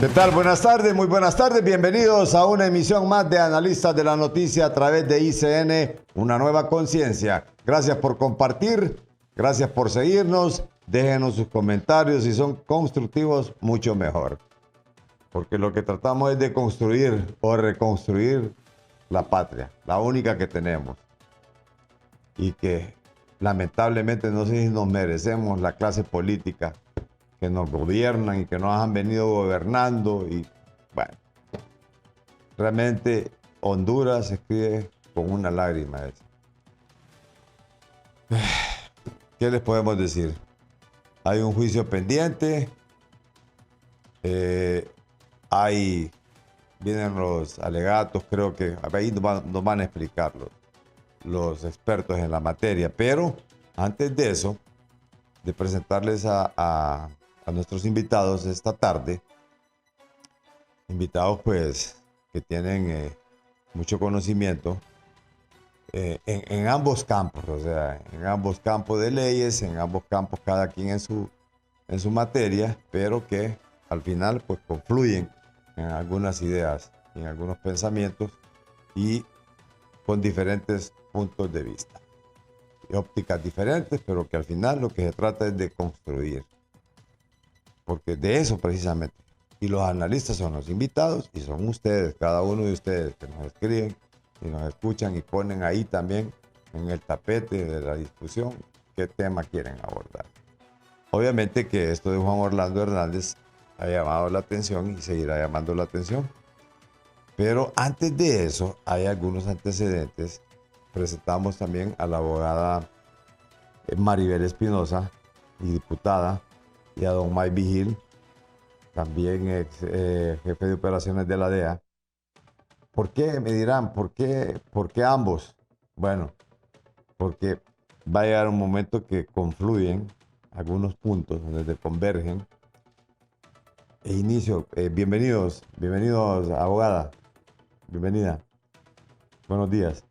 ¿Qué tal? Buenas tardes, muy buenas tardes. Bienvenidos a una emisión más de Analistas de la Noticia a través de ICN, una nueva conciencia. Gracias por compartir, gracias por seguirnos. Déjenos sus comentarios, si son constructivos, mucho mejor. Porque lo que tratamos es de construir o reconstruir la patria, la única que tenemos. Y que lamentablemente no sé si nos merecemos la clase política que nos gobiernan y que nos han venido gobernando. Y bueno, realmente Honduras se escribe con una lágrima. ¿Qué les podemos decir? Hay un juicio pendiente, vienen los alegatos, creo que ahí nos van a explicar los expertos en la materia, pero antes de eso, de presentarles a nuestros invitados esta tarde, invitados pues que tienen mucho conocimiento en ambos campos, o sea, en ambos campos de leyes, en ambos campos cada quien en su materia, pero que al final pues confluyen en algunas ideas, en algunos pensamientos y con diferentes puntos de vista y ópticas diferentes, pero que al final lo que se trata es de construir. Porque de eso precisamente. Y los analistas son los invitados y son ustedes, cada uno de ustedes que nos escriben y nos escuchan y ponen ahí también en el tapete de la discusión qué tema quieren abordar. Obviamente que esto de Juan Orlando Hernández ha llamado la atención y seguirá llamando la atención. Pero antes de eso hay algunos antecedentes. Presentamos también a la abogada Maribel Espinosa y diputada, y a don Mike Vigil, también jefe de operaciones de la DEA. ¿Por qué? Me dirán, ¿por qué ambos? Bueno, porque va a llegar un momento que confluyen algunos puntos donde convergen. Bienvenidos, abogada, bienvenida. Buenos días.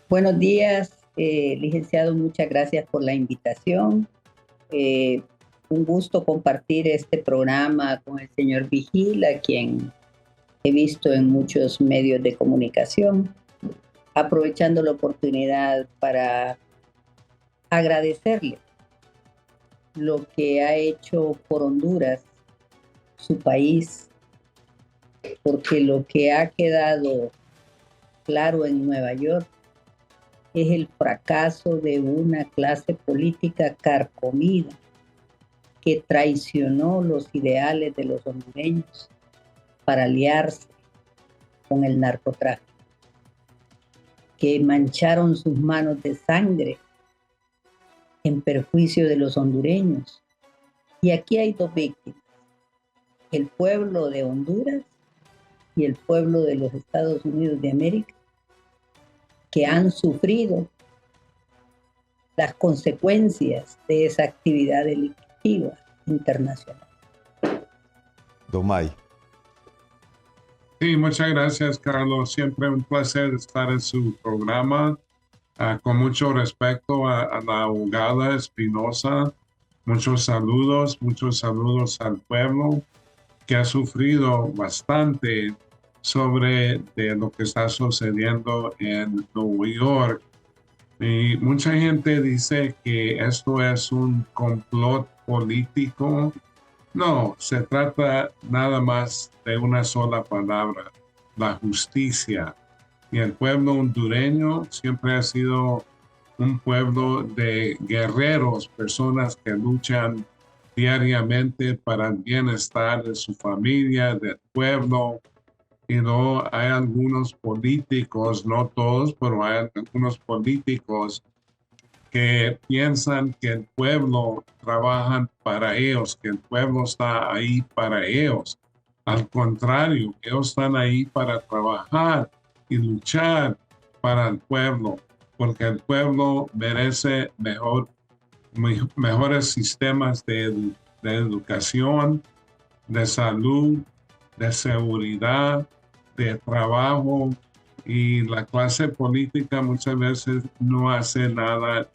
Buenos días, licenciado, muchas gracias por la invitación. Un gusto compartir este programa con el señor Vigil, a quien he visto en muchos medios de comunicación, aprovechando la oportunidad para agradecerle lo que ha hecho por Honduras, su país, porque lo que ha quedado claro en Nueva York es el fracaso de una clase política carcomida que traicionó los ideales de los hondureños para aliarse con el narcotráfico, que mancharon sus manos de sangre en perjuicio de los hondureños. Y aquí hay dos víctimas, el pueblo de Honduras y el pueblo de los Estados Unidos de América, que han sufrido las consecuencias de esa actividad delictiva internacional. Domay. Sí, muchas gracias, Carlos. Siempre un placer estar en su programa. Con mucho respeto a la abogada Espinosa. Muchos saludos al pueblo que ha sufrido bastante sobre de lo que está sucediendo en Nueva York. Y mucha gente dice que esto es un complot político. No, se trata nada más de una sola palabra, la justicia. Y el pueblo hondureño siempre ha sido un pueblo de guerreros, personas que luchan diariamente para el bienestar de su familia, del pueblo. Y no hay algunos políticos, no todos, pero hay algunos políticos que piensan que el pueblo trabaja para ellos, que el pueblo está ahí para ellos. Al contrario, ellos están ahí para trabajar y luchar para el pueblo, porque el pueblo merece mejores sistemas de educación, de salud, de seguridad, de trabajo, y la clase política muchas veces no hace nada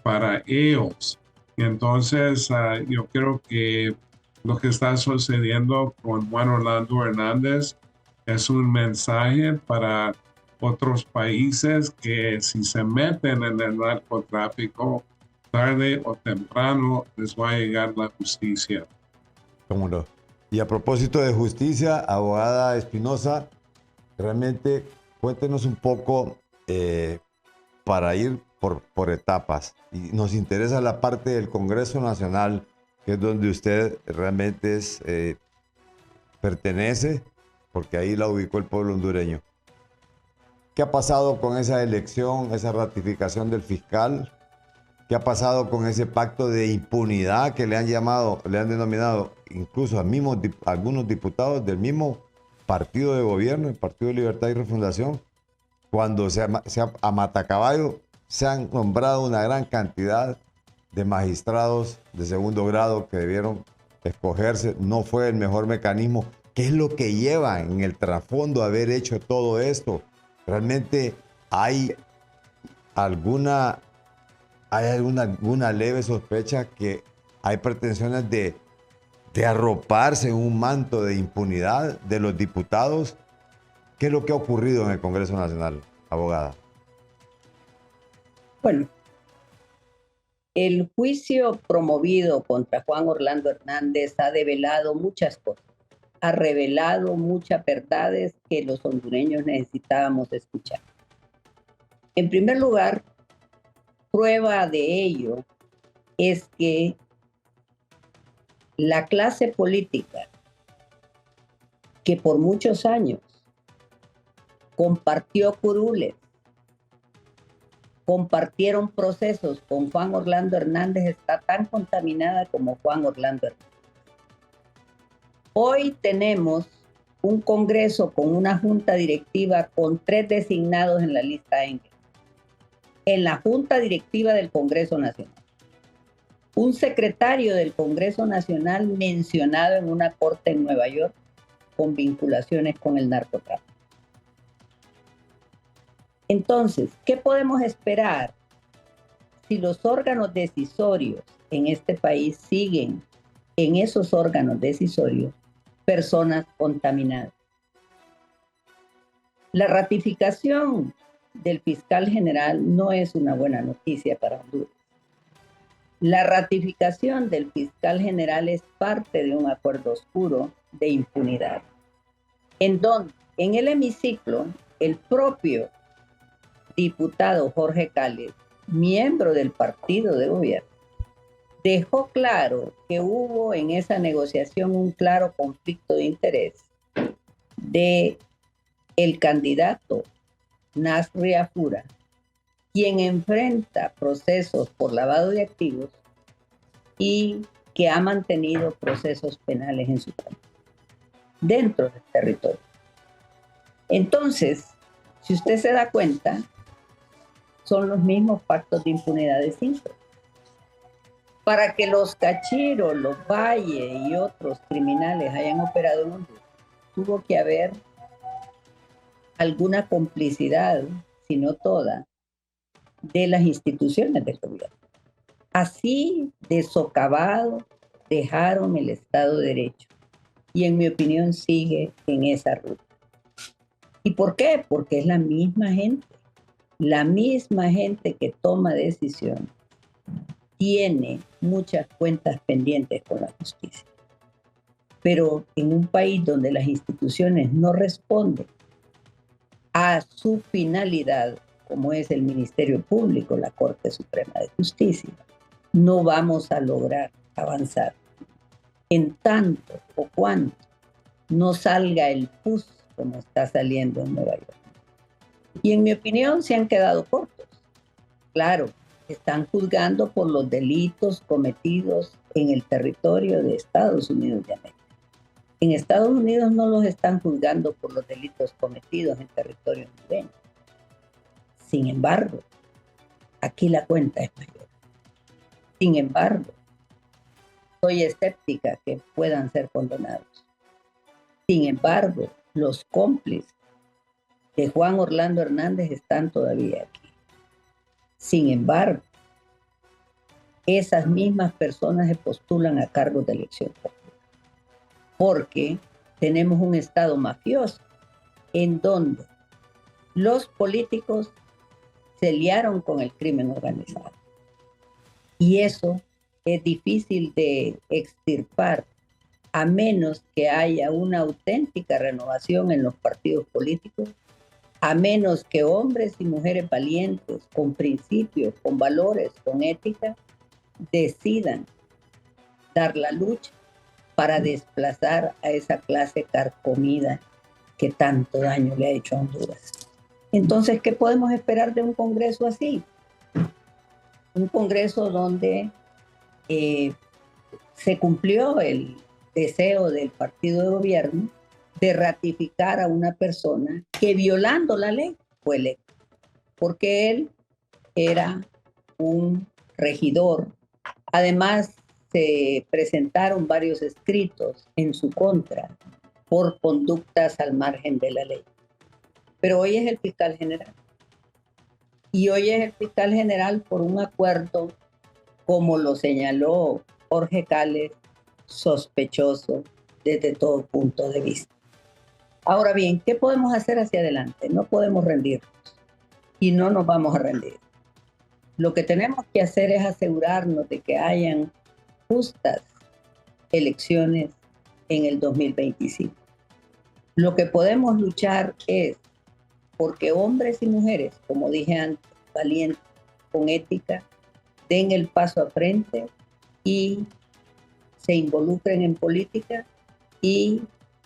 para ellos. Y entonces yo creo que lo que está sucediendo con Juan Orlando Hernández es un mensaje para otros países que si se meten en el narcotráfico, tarde o temprano les va a llegar la justicia. ¿Cómo no? Y a propósito de justicia, abogada Espinosa, realmente cuéntenos un poco para ir por etapas. Y nos interesa la parte del Congreso Nacional, que es donde usted realmente pertenece, porque ahí la ubicó el pueblo hondureño. ¿Qué ha pasado con esa elección, esa ratificación del fiscal? ¿Qué ha pasado con ese pacto de impunidad que le han denominado incluso algunos diputados del mismo partido de gobierno, el Partido de Libertad y Refundación? Cuando a matacaballo se han nombrado una gran cantidad de magistrados de segundo grado que debieron escogerse. No fue el mejor mecanismo. ¿Qué es lo que lleva en el trasfondo haber hecho todo esto? ¿Realmente hay alguna leve sospecha que hay pretensiones de arroparse en un manto de impunidad de los diputados? ¿Qué es lo que ha ocurrido en el Congreso Nacional, abogada? Bueno, el juicio promovido contra Juan Orlando Hernández ha develado muchas cosas, ha revelado muchas verdades que los hondureños necesitábamos escuchar. En primer lugar, prueba de ello es que la clase política que por muchos años compartió curules, compartieron procesos con Juan Orlando Hernández, está tan contaminada como Juan Orlando Hernández. Hoy tenemos un Congreso con una junta directiva con 3 designados en la lista Engel. En la junta directiva del Congreso Nacional. Un secretario del Congreso Nacional mencionado en una corte en Nueva York con vinculaciones con el narcotráfico. Entonces, ¿qué podemos esperar si los órganos decisorios en este país siguen en esos órganos decisorios personas contaminadas? La ratificación del fiscal general no es una buena noticia para Honduras. La ratificación del fiscal general es parte de un acuerdo oscuro de impunidad, en donde en el hemiciclo el propio diputado Jorge Cales, miembro del partido de gobierno, dejó claro que hubo en esa negociación un claro conflicto de interés de el candidato Nasri Afura, quien enfrenta procesos por lavado de activos y que ha mantenido procesos penales en su país, dentro del territorio. Entonces, si usted se da cuenta, son los mismos pactos de impunidad de siempre. Para que los Cachiros, los Valle y otros criminales hayan operado en Honduras, tuvo que haber alguna complicidad, si no toda, de las instituciones del gobierno. Así de socavado dejaron el Estado de Derecho y en mi opinión sigue en esa ruta. ¿Y por qué? Porque es la misma gente que toma decisión tiene muchas cuentas pendientes con la justicia. Pero en un país donde las instituciones no responden a su finalidad, como es el Ministerio Público, la Corte Suprema de Justicia, no vamos a lograr avanzar en tanto o cuanto no salga el pus como está saliendo en Nueva York. Y en mi opinión se han quedado cortos. Claro, están juzgando por los delitos cometidos en el territorio de Estados Unidos de América. En Estados Unidos no los están juzgando por los delitos cometidos en territorio hondureño. Sin embargo, aquí la cuenta es mayor. Sin embargo, soy escéptica que puedan ser condenados. Sin embargo, los cómplices de Juan Orlando Hernández están todavía aquí. Sin embargo, esas mismas personas se postulan a cargos de elección pública. porque tenemos un Estado mafioso en donde los políticos se liaron con el crimen organizado. Y eso es difícil de extirpar a menos que haya una auténtica renovación en los partidos políticos, a menos que hombres y mujeres valientes, con principios, con valores, con ética, decidan dar la lucha para desplazar a esa clase carcomida que tanto daño le ha hecho a Honduras. Entonces, ¿qué podemos esperar de un Congreso así? Un Congreso donde se cumplió el deseo del partido de gobierno de ratificar a una persona que, violando la ley, fue electo, porque él era un regidor. Además, se presentaron varios escritos en su contra por conductas al margen de la ley. Pero hoy es el fiscal general. Y hoy es el fiscal general por un acuerdo, como lo señaló Jorge Cales, sospechoso desde todo punto de vista. Ahora bien, ¿qué podemos hacer hacia adelante? No podemos rendirnos y no nos vamos a rendir. Lo que tenemos que hacer es asegurarnos de que hayan justas elecciones en el 2025. Lo que podemos luchar es porque hombres y mujeres, como dije antes, valientes, con ética, den el paso al frente y se involucren en política y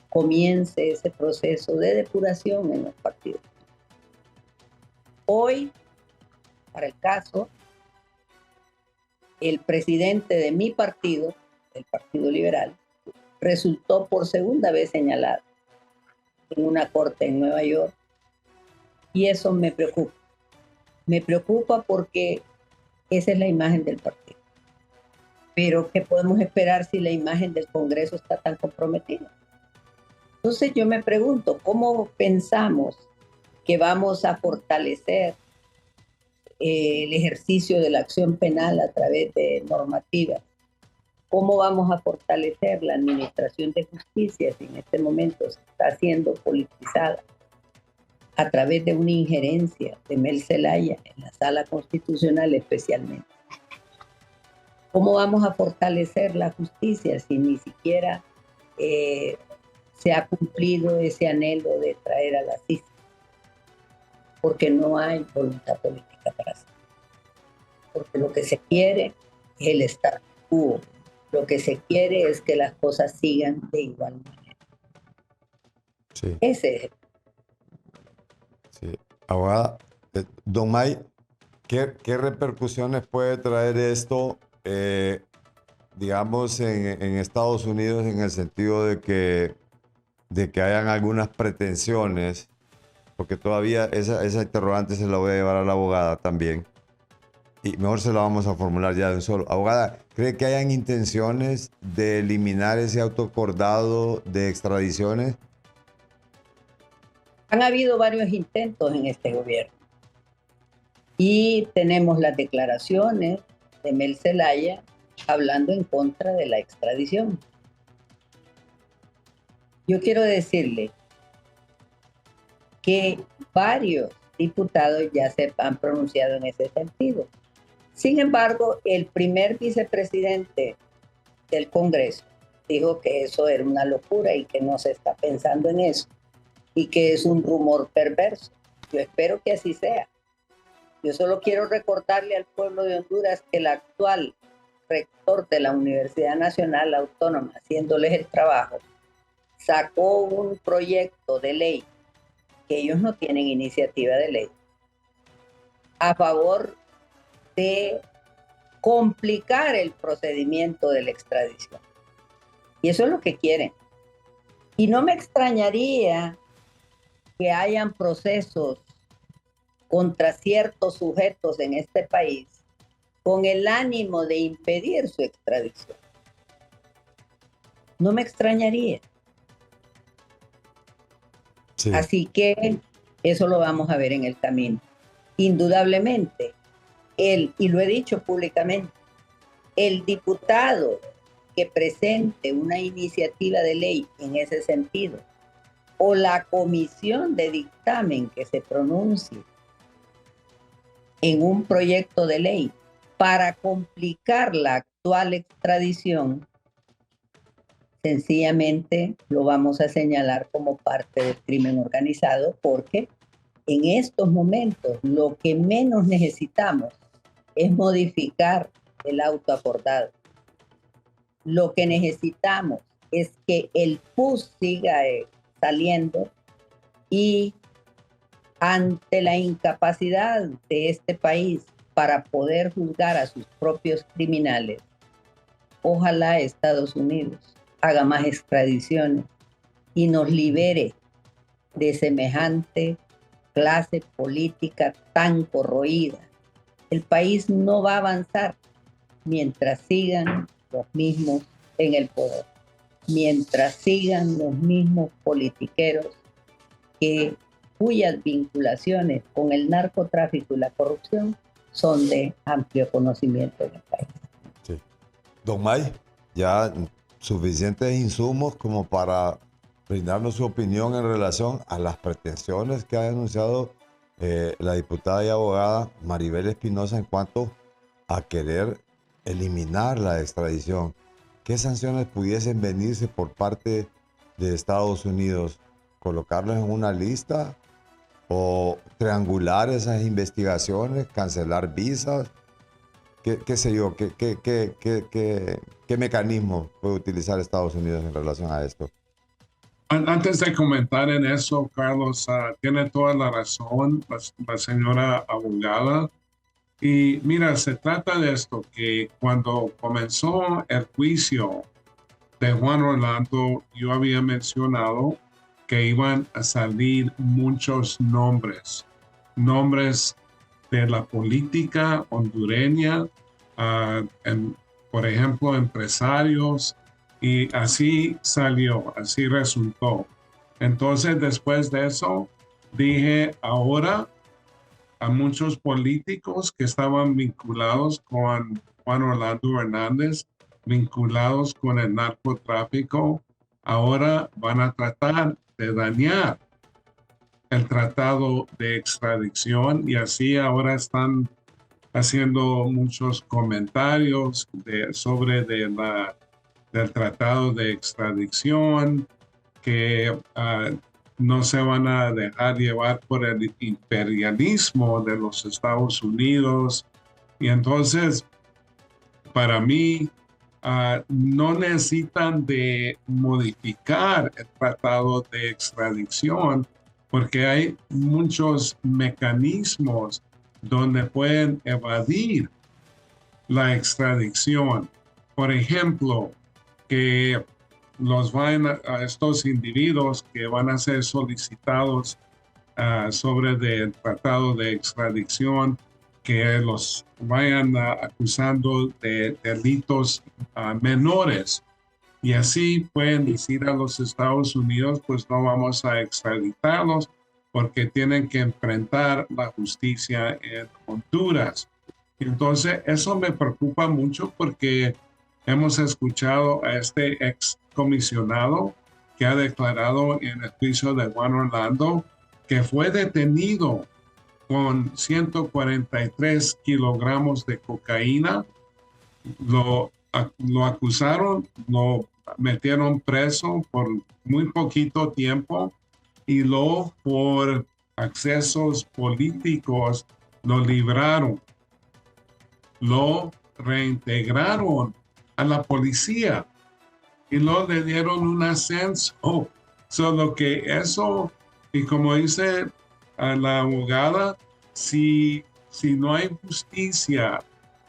comience ese proceso de depuración en los partidos. Hoy, para el caso, el presidente de mi partido, el Partido Liberal, resultó por segunda vez señalado en una corte en Nueva York, y eso me preocupa. Me preocupa porque esa es la imagen del partido. Pero ¿qué podemos esperar si la imagen del Congreso está tan comprometida? Entonces yo me pregunto, ¿cómo pensamos que vamos a fortalecer el ejercicio de la acción penal a través de normativas? ¿Cómo vamos a fortalecer la administración de justicia si en este momento se está siendo politizada a través de una injerencia de Mel Zelaya en la Sala Constitucional especialmente? ¿Cómo vamos a fortalecer la justicia si ni siquiera se ha cumplido ese anhelo de traer a la CICI? Porque no hay voluntad política para hacerlo. Porque lo que se quiere es el statu quo. Lo que se quiere es que las cosas sigan de igual manera. Sí. Ese es el... Sí. Abogada, don May, ¿qué repercusiones puede traer esto, digamos, en Estados Unidos, en el sentido de que hayan algunas pretensiones? Porque todavía esa interrogante se la voy a llevar a la abogada también. Y mejor se la vamos a formular ya de un solo. Abogada, ¿cree que hayan intenciones de eliminar ese autoacordado de extradiciones? Han habido varios intentos en este gobierno. Y tenemos las declaraciones de Mel Zelaya hablando en contra de la extradición. Yo quiero decirle que varios diputados ya se han pronunciado en ese sentido. Sin embargo, el primer vicepresidente del Congreso dijo que eso era una locura y que no se está pensando en eso y que es un rumor perverso. Yo espero que así sea. Yo solo quiero recordarle al pueblo de Honduras que el actual rector de la Universidad Nacional Autónoma, haciéndoles el trabajo, sacó un proyecto de ley, que ellos no tienen iniciativa de ley, a favor de complicar el procedimiento de la extradición. Y eso es lo que quieren. Y no me extrañaría que hayan procesos contra ciertos sujetos en este país con el ánimo de impedir su extradición. No me extrañaría. Sí. Así que eso lo vamos a ver en el camino. Indudablemente, y lo he dicho públicamente, el diputado que presente una iniciativa de ley en ese sentido, o la comisión de dictamen que se pronuncie en un proyecto de ley para complicar la actual extradición, sencillamente lo vamos a señalar como parte del crimen organizado, porque en estos momentos lo que menos necesitamos es modificar el auto acordado. Lo que necesitamos es que el PUS siga saliendo, y ante la incapacidad de este país para poder juzgar a sus propios criminales, ojalá Estados Unidos haga más extradiciones y nos libere de semejante clase política tan corroída. El país no va a avanzar mientras sigan los mismos en el poder, mientras sigan los mismos politiqueros cuyas vinculaciones con el narcotráfico y la corrupción son de amplio conocimiento en el país. Sí. Don May, ya suficientes insumos como para brindarnos su opinión en relación a las pretensiones que ha anunciado la diputada y abogada Maribel Espinosa en cuanto a querer eliminar la extradición. ¿Qué sanciones pudiesen venirse por parte de Estados Unidos? ¿Colocarlos en una lista o triangular esas investigaciones, cancelar visas? ¿Qué sé yo? ¿Qué mecanismo puede utilizar Estados Unidos en relación a esto? Antes de comentar en eso, Carlos, tiene toda la razón la señora abogada. Y mira, se trata de esto, que cuando comenzó el juicio de Juan Orlando, yo había mencionado que iban a salir muchos nombres de la política hondureña, por ejemplo, empresarios, y así salió, así resultó. Entonces, después de eso, dije, ahora a muchos políticos que estaban vinculados con Juan Orlando Hernández, vinculados con el narcotráfico, ahora van a tratar de dañar el tratado de extradición, y así ahora están haciendo muchos comentarios sobre del tratado de extradición, que no se van a dejar llevar por el imperialismo de los Estados Unidos. Y entonces, para mí, no necesitan de modificar el tratado de extradición, porque hay muchos mecanismos donde pueden evadir la extradición. Por ejemplo, que los vayan a estos individuos que van a ser solicitados sobre el tratado de extradición, que los vayan acusando de delitos menores, y así pueden decir a los Estados Unidos, pues no vamos a extraditarlos porque tienen que enfrentar la justicia en Honduras. Entonces, eso me preocupa mucho, porque hemos escuchado a este excomisionado que ha declarado en el juicio de Juan Orlando que fue detenido con 143 kilogramos de cocaína. Lo acusaron, lo metieron preso por muy poquito tiempo, y luego por accesos políticos lo libraron, lo reintegraron a la policía y luego le dieron un ascenso. Solo que eso, y como dice la abogada, si no hay justicia,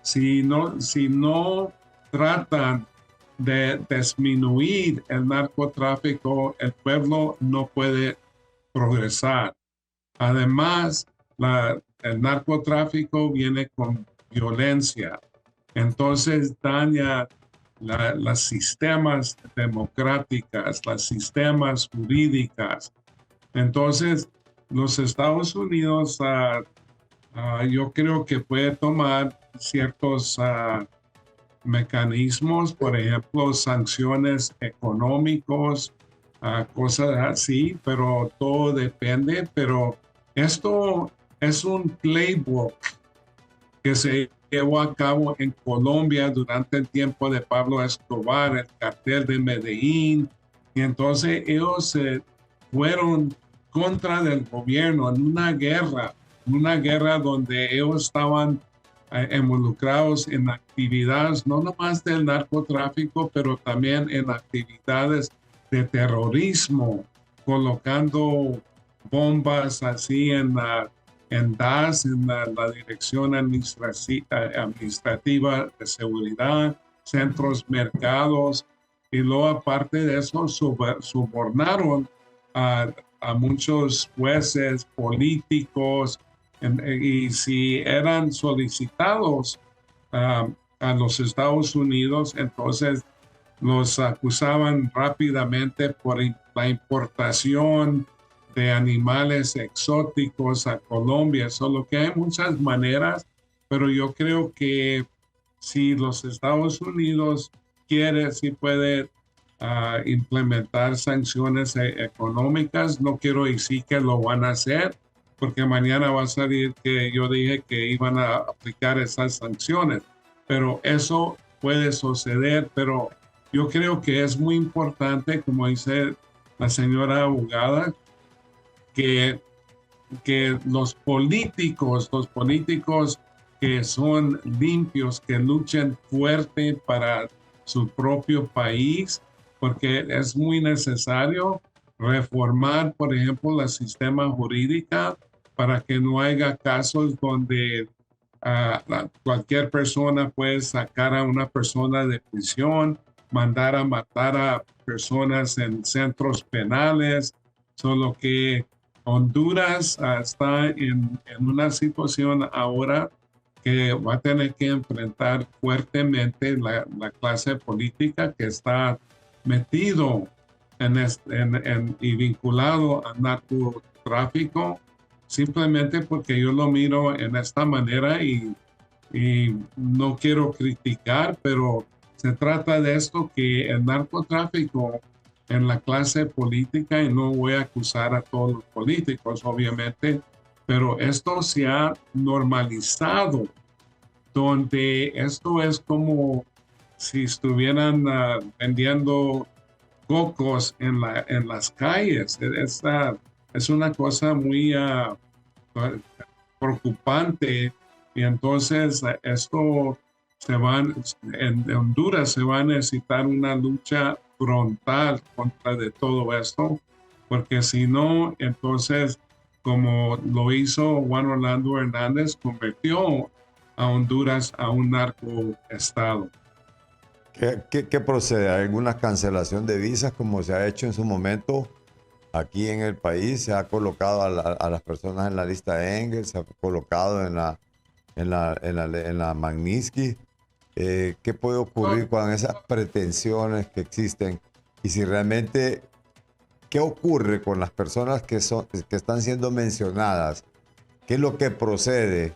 si no tratan de disminuir el narcotráfico, el pueblo no puede progresar. Además, el narcotráfico viene con violencia, entonces daña los sistemas democráticos, los sistemas jurídicos. Entonces, los Estados Unidos, yo creo que puede tomar ciertos mecanismos, por ejemplo, sanciones económicos, cosas así, pero todo depende. Pero esto es un playbook que se llevó a cabo en Colombia durante el tiempo de Pablo Escobar, el cartel de Medellín, y entonces ellos se fueron contra del gobierno en una guerra donde ellos estaban involucrados en actividades no nomás del narcotráfico, pero también en actividades de terrorismo, colocando bombas así en DAS, en la Dirección Administrativa de Seguridad, centros, mercados, y luego aparte de eso sobornaron a muchos jueces, políticos, y si eran solicitados a los Estados Unidos, entonces los acusaban rápidamente por la importación de animales exóticos a Colombia. Solo que hay muchas maneras, pero yo creo que si los Estados Unidos quiere, sí puede implementar sanciones económicas. No quiero decir que lo van a hacer, porque mañana va a salir que yo dije que iban a aplicar esas sanciones, pero eso puede suceder. Pero yo creo que es muy importante, como dice la señora abogada, que los políticos que son limpios, que luchen fuerte para su propio país, porque es muy necesario reformar, por ejemplo, el sistema jurídico para que no haya casos donde cualquier persona puede sacar a una persona de prisión, mandar a matar a personas en centros penales. Solo que Honduras está en una situación ahora que va a tener que enfrentar fuertemente la clase política que está metido y vinculado al narcotráfico, simplemente porque yo lo miro en esta manera y no quiero criticar, pero se trata de esto, que el narcotráfico en la clase política, y no voy a acusar a todos los políticos, obviamente, pero esto se ha normalizado, donde esto es como si estuvieran vendiendo cocos en las calles. Es una cosa muy preocupante, y entonces en Honduras se va a necesitar una lucha frontal contra de todo esto, porque si no, entonces, como lo hizo Juan Orlando Hernández, convirtió a Honduras a un narcoestado. ¿Qué procede? ¿Alguna cancelación de visas como se ha hecho en su momento aquí en el país? ¿Se ha colocado a las personas en la lista de Engels? ¿Se ha colocado en la Magnitsky? ¿Qué puede ocurrir con esas pretensiones que existen? Y si realmente, ¿qué ocurre con las personas que están siendo mencionadas? ¿Qué es lo que procede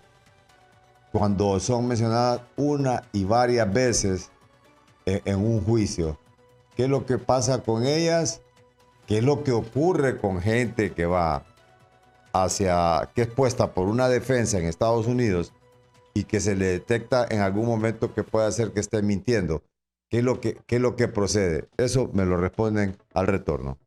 cuando son mencionadas una y varias veces en un juicio? ¿Qué es lo que pasa con ellas? ¿Qué es lo que ocurre con gente que que es puesta por una defensa en Estados Unidos y que se le detecta en algún momento que puede ser que esté mintiendo? ¿Qué es lo que procede? Eso me lo responden al retorno.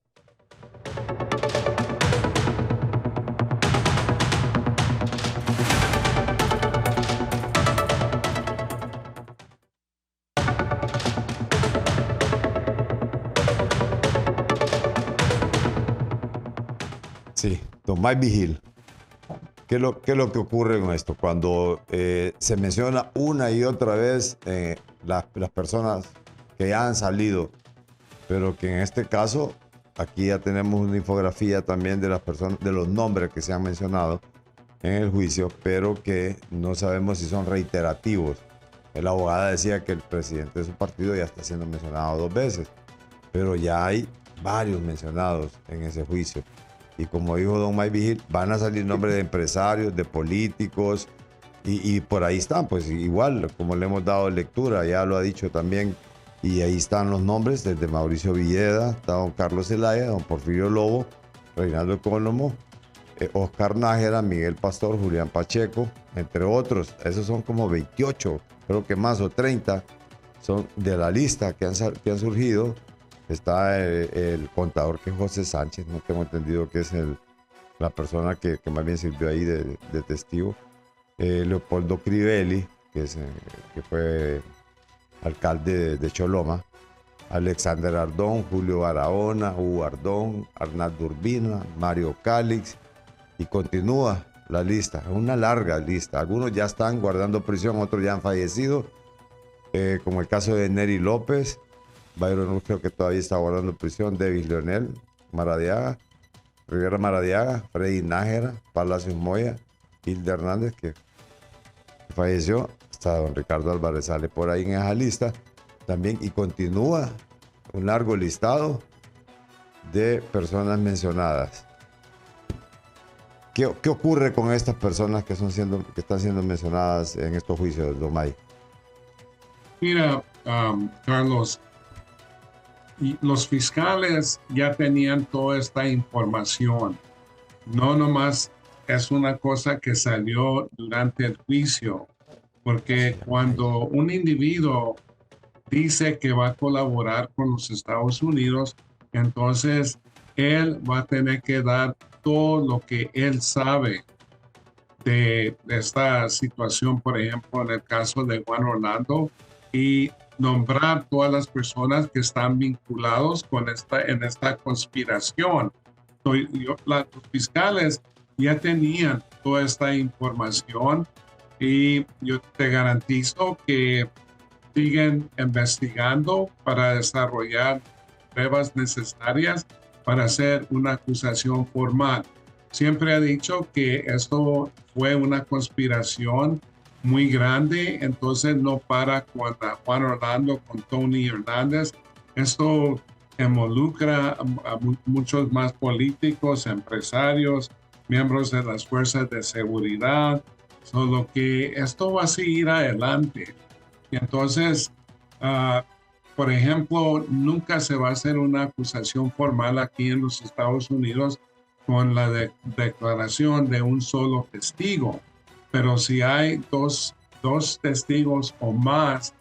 Sí, don Mike Vigil. ¿Qué es lo que ocurre con esto? Cuando se menciona una y otra vez las personas que ya han salido, pero que en este caso, aquí ya tenemos una infografía también de las personas, de los nombres que se han mencionado en el juicio, pero que no sabemos si son reiterativos. La abogada decía que el presidente de su partido ya está siendo mencionado 2 veces, pero ya hay varios mencionados en ese juicio. Y como dijo don Mike Vigil, van a salir nombres de empresarios, de políticos, Y por ahí están, pues igual, como le hemos dado lectura, ya lo ha dicho también, y ahí están los nombres, desde Mauricio Villeda, está don Carlos Zelaya, don Porfirio Lobo, Reinaldo Economo, Oscar Nájera, Miguel Pastor, Julián Pacheco, entre otros. Esos son como 28, creo que más, o 30, son de la lista que han surgido. Está el contador, que es José Sánchez, no tengo entendido que es la persona que más bien sirvió ahí de testigo. Leopoldo Crivelli, que fue alcalde de Choloma. Alexander Ardón, Julio Barahona, Hugo Ardón, Arnaldo Urbina, Mario Cálix, y continúa la lista, es una larga lista. Algunos ya están guardando prisión, otros ya han fallecido, como el caso de Neri López, Byron creo que todavía está guardando prisión, Davis Leonel Maradiaga, Rivera Maradiaga, Freddy Nájera, Palacios Moya, Hilda Hernández, que falleció, está don Ricardo Álvarez, sale por ahí en esa lista también, y continúa un largo listado de personas mencionadas. ¿Qué ocurre con estas personas que están siendo mencionadas en estos juicios, don May? Mira, Carlos, los fiscales ya tenían toda esta información. No nomás es una cosa que salió durante el juicio, porque cuando un individuo dice que va a colaborar con los Estados Unidos, entonces él va a tener que dar todo lo que él sabe de esta situación, por ejemplo, en el caso de Juan Orlando, y nombrar todas las personas que están vinculados en esta conspiración. Los fiscales ya tenían toda esta información, y yo te garantizo que siguen investigando para desarrollar pruebas necesarias para hacer una acusación formal. Siempre he dicho que esto fue una conspiración muy grande, entonces no para con Juan Orlando, con Tony Hernández. Esto involucra a muchos más políticos, empresarios, miembros de las fuerzas de seguridad, solo que esto va a seguir adelante. Y entonces, por ejemplo, nunca se va a hacer una acusación formal aquí en los Estados Unidos con la declaración de un solo testigo. Pero si hay dos testigos o más,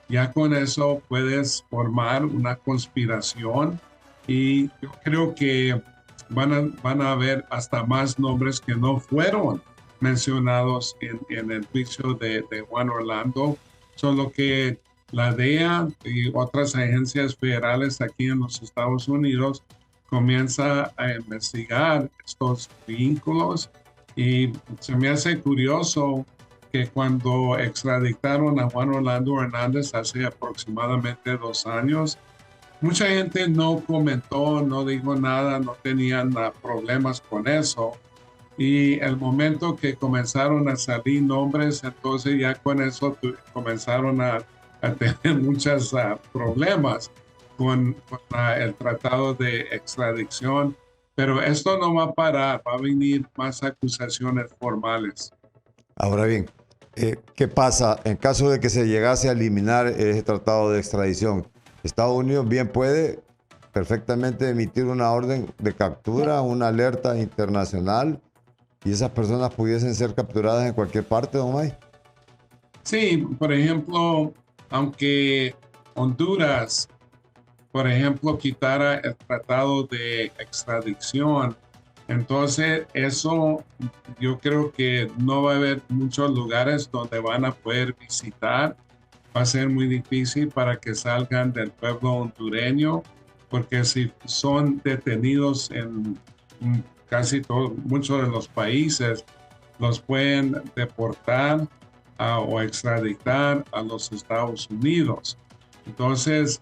ya con eso puedes formar una conspiración, y yo creo que van a haber hasta más nombres que no fueron mencionados en el juicio de Juan Orlando, solo que la DEA y otras agencias federales aquí en los Estados Unidos comienza a investigar estos vínculos. Y se me hace curioso que cuando extraditaron a Juan Orlando Hernández hace aproximadamente 2 años, mucha gente no comentó, no dijo nada, no tenían problemas con eso. Y el momento que comenzaron a salir nombres, entonces ya con eso comenzaron a tener muchos problemas con el tratado de extradición. Pero esto no va a parar, va a venir más acusaciones formales. Ahora bien, ¿qué pasa en caso de que se llegase a eliminar ese tratado de extradición? Estados Unidos bien puede perfectamente emitir una orden de captura, una alerta internacional, y esas personas pudiesen ser capturadas en cualquier parte, don May. Sí, por ejemplo, aunque Honduras, por ejemplo, quitara el tratado de extradición, entonces eso yo creo que no va a haber muchos lugares donde van a poder visitar. Va a ser muy difícil para que salgan del pueblo hondureño, porque si son detenidos en casi muchos de los países, los pueden deportar o extraditar a los Estados Unidos. Entonces,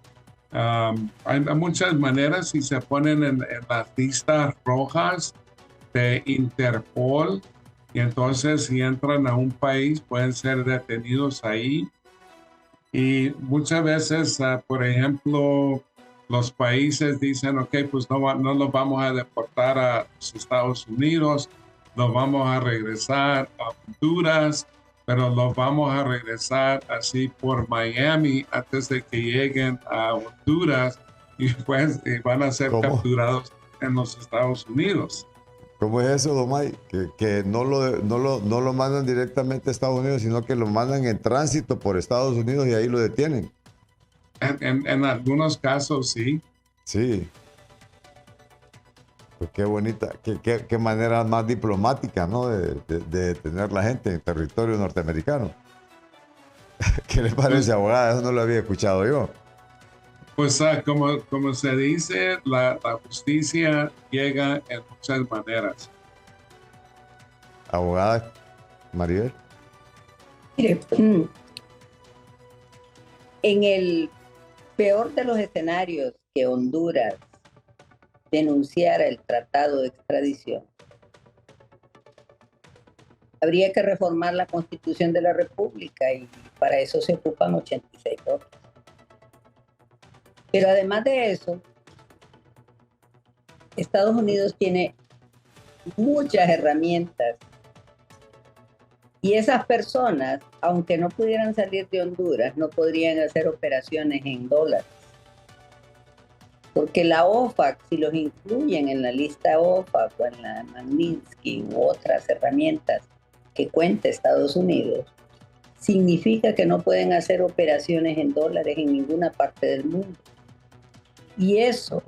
hay muchas maneras. Si se ponen en las listas rojas de Interpol, y entonces si entran a un país pueden ser detenidos ahí. Y muchas veces, por ejemplo, los países dicen, ok, pues no los vamos a deportar a los Estados Unidos, los vamos a regresar a Honduras, pero los vamos a regresar así por Miami antes de que lleguen a Honduras y pues van a ser ¿Cómo? capturados en los Estados Unidos. ¿Cómo es eso, Domay? Que no lo mandan directamente a Estados Unidos, sino que lo mandan en tránsito por Estados Unidos y ahí lo detienen. En algunos casos sí. Sí. Pues qué bonita, qué manera más diplomática, ¿no? De detener la gente en territorio norteamericano. ¿Qué le parece, Pues, abogada? Eso no lo había escuchado yo. pues como se dice, la justicia llega en muchas maneras. Abogada Maribel. Mire, en el peor de los escenarios que Honduras denunciara el tratado de extradición, habría que reformar la Constitución de la República y para eso se ocupan 86 votos. Pero además de eso, Estados Unidos tiene muchas herramientas y esas personas, aunque no pudieran salir de Honduras, no podrían hacer operaciones en dólares. Porque la OFAC, si los incluyen en la lista OFAC o en la Magnitsky u otras herramientas que cuenta Estados Unidos, significa que no pueden hacer operaciones en dólares en ninguna parte del mundo. Y eso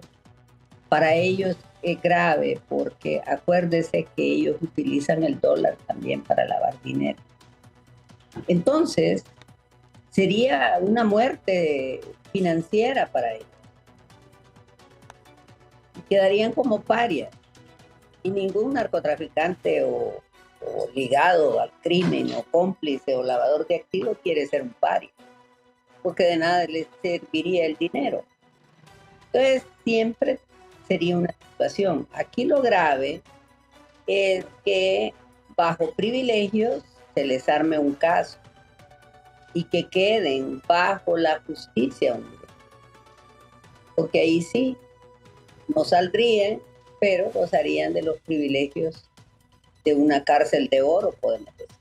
para ellos es grave porque acuérdese que ellos utilizan el dólar también para lavar dinero. Entonces, sería una muerte financiera para ellos. Quedarían como parias y ningún narcotraficante o ligado al crimen o cómplice o lavador de activos quiere ser un paria, porque de nada les serviría el dinero. Entonces siempre sería una situación. Aquí lo grave es que bajo privilegios se les arme un caso y que queden bajo la justicia hondureña, porque ahí sí no saldrían, pero gozarían de los privilegios de una cárcel de oro, podemos decir.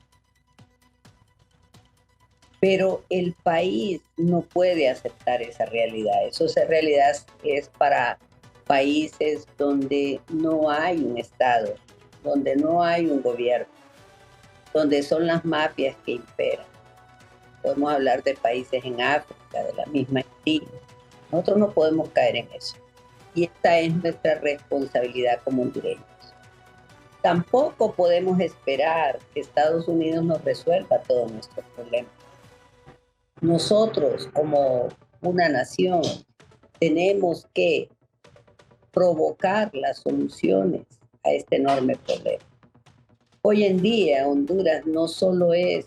Pero el país no puede aceptar esa realidad. Esa realidad es para países donde no hay un Estado, donde no hay un gobierno, donde son las mafias que imperan. Podemos hablar de países en África, de la misma Haití. Nosotros no podemos caer en eso. Y esta es nuestra responsabilidad como hondureños. Tampoco podemos esperar que Estados Unidos nos resuelva todos nuestros problemas. Nosotros, como una nación, tenemos que provocar las soluciones a este enorme problema. Hoy en día, Honduras no solo es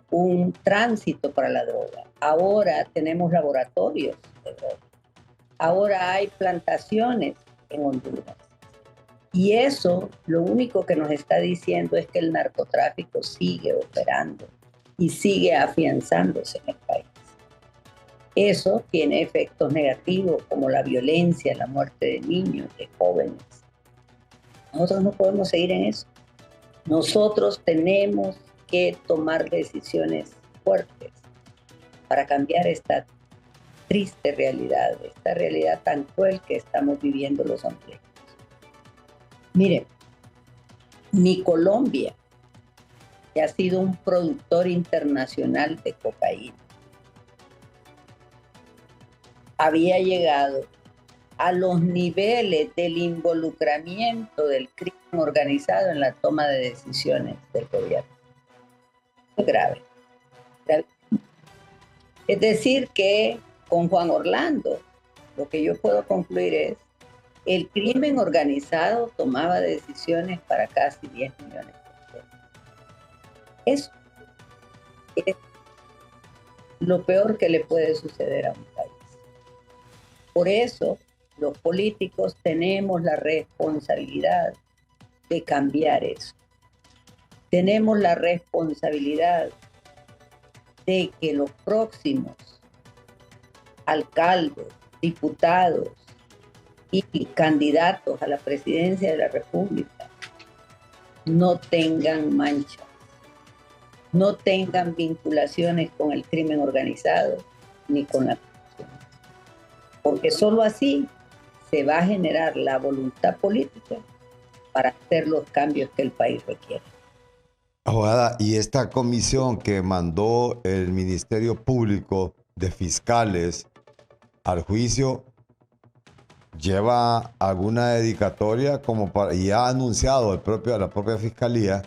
un tránsito para la droga, ahora tenemos laboratorios de droga. Ahora hay plantaciones en Honduras. Y eso lo único que nos está diciendo es que el narcotráfico sigue operando y sigue afianzándose en el país. Eso tiene efectos negativos como la violencia, la muerte de niños, de jóvenes. Nosotros no podemos seguir en eso. Nosotros tenemos que tomar decisiones fuertes para cambiar esta triste realidad, esta realidad tan cruel que estamos viviendo los hondureños. Mire, mi Colombia, que ha sido un productor internacional de cocaína, había llegado a los niveles del involucramiento del crimen organizado en la toma de decisiones del gobierno. Muy grave. Es decir que con Juan Orlando, lo que yo puedo concluir es el crimen organizado tomaba decisiones para casi 10 millones de personas. Eso es lo peor que le puede suceder a un país. Por eso, los políticos tenemos la responsabilidad de cambiar eso. Tenemos la responsabilidad de que los próximos alcaldes, diputados y candidatos a la presidencia de la República no tengan manchas, no tengan vinculaciones con el crimen organizado ni con la corrupción. Porque solo así se va a generar la voluntad política para hacer los cambios que el país requiere. Abogada, y esta comisión que mandó el Ministerio Público de Fiscales al juicio, ¿lleva alguna dedicatoria como para, y ha anunciado la propia Fiscalía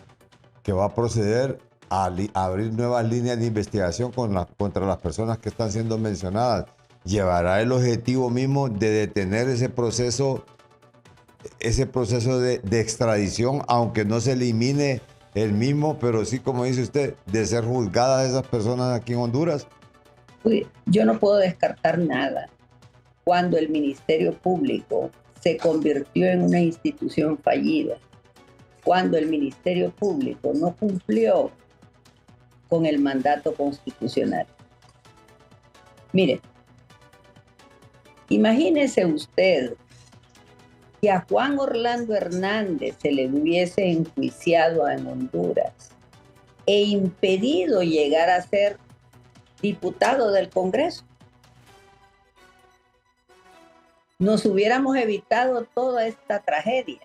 que va a proceder a abrir nuevas líneas de investigación contra las personas que están siendo mencionadas? ¿Llevará el objetivo mismo de detener ese proceso de extradición, aunque no se elimine el mismo, pero sí, como dice usted, de ser juzgadas esas personas aquí en Honduras? Yo no puedo descartar nada. Cuando el Ministerio Público se convirtió en una institución fallida, cuando el Ministerio Público no cumplió con el mandato constitucional. Mire, imagínese usted que a Juan Orlando Hernández se le hubiese enjuiciado en Honduras e impedido llegar a ser diputado del Congreso. Nos hubiéramos evitado toda esta tragedia.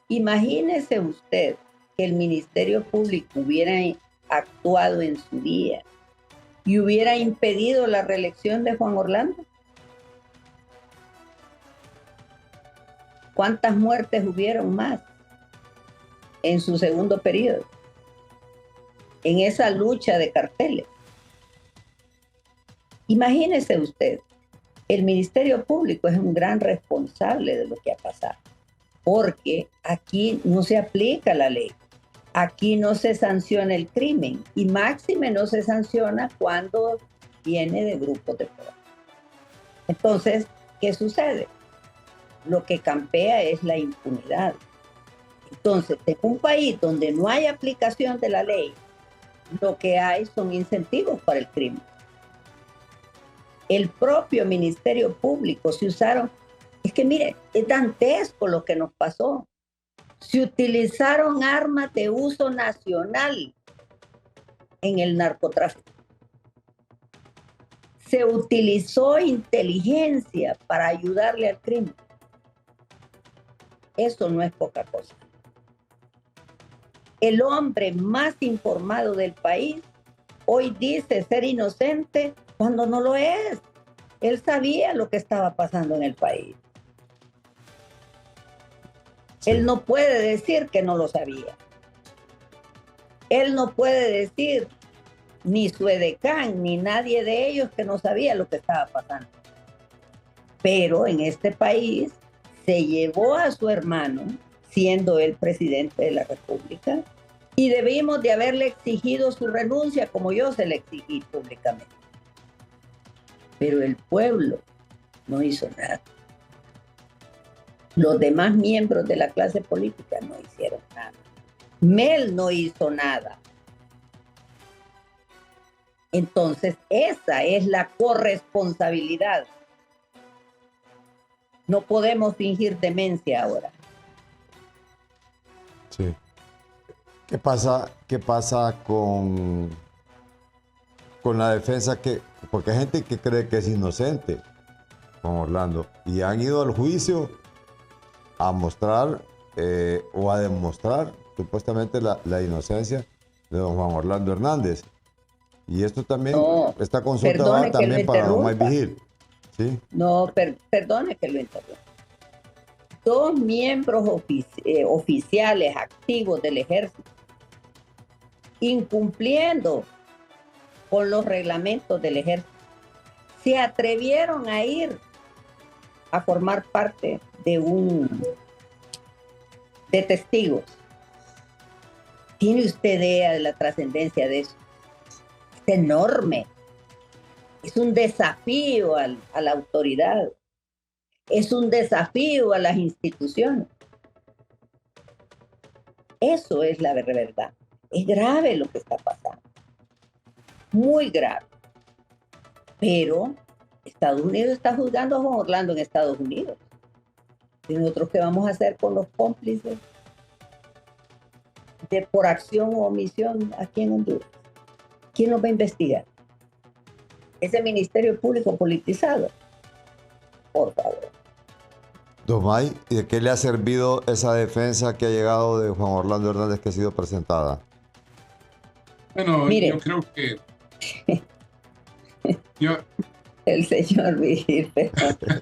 Imagínese usted que el Ministerio Público hubiera actuado en su día y hubiera impedido la reelección de Juan Orlando. ¿Cuántas muertes hubieron más en su segundo periodo? En esa lucha de carteles. Imagínese usted, el Ministerio Público es un gran responsable de lo que ha pasado, porque aquí no se aplica la ley, aquí no se sanciona el crimen y máxime no se sanciona cuando viene de grupos de poder. Entonces, ¿qué sucede? Lo que campea es la impunidad. Entonces, en un país donde no hay aplicación de la ley, lo que hay son incentivos para el crimen. El propio Ministerio Público se usaron, es que mire, es dantesco lo que nos pasó. Se utilizaron armas de uso nacional en el narcotráfico. Se utilizó inteligencia para ayudarle al crimen. Eso no es poca cosa. El hombre más informado del país hoy dice ser inocente cuando no lo es. Él sabía lo que estaba pasando en el país. Sí. Él no puede decir que no lo sabía. Él no puede decir, ni su edecán, ni nadie de ellos, que no sabía lo que estaba pasando. Pero en este país se llevó a su hermano, siendo él presidente de la República, y debimos de haberle exigido su renuncia, como yo se le exigí públicamente. Pero el pueblo no hizo nada. Los demás miembros de la clase política no hicieron nada. Mel no hizo nada. Entonces, esa es la corresponsabilidad. No podemos fingir demencia ahora. Sí. ¿Qué pasa con la defensa? Porque hay gente que cree que es inocente, Juan Orlando, y han ido al juicio a mostrar o a demostrar supuestamente la inocencia de don Juan Orlando Hernández. Y esto también, esta consulta va también para don Mike Vigil. ¿Sí? No, perdone que lo interrumpa. 2 miembros oficiales activos del ejército, incumpliendo con los reglamentos del ejército, se atrevieron a ir a formar parte de testigos. ¿Tiene usted idea de la trascendencia de eso? Es enorme. Es un desafío a la autoridad. Es un desafío a las instituciones. Eso es la verdad. Es grave lo que está pasando. Muy grave. Pero Estados Unidos está juzgando a Juan Orlando en Estados Unidos. ¿Y nosotros qué vamos a hacer con los cómplices? por acción o omisión aquí en Honduras. ¿Quién nos va a investigar? Ese Ministerio Público politizado. Por favor. Domay, ¿y de qué le ha servido esa defensa que ha llegado de Juan Orlando Hernández que ha sido presentada? Bueno, Mire, yo creo que yo, el señor Vigil,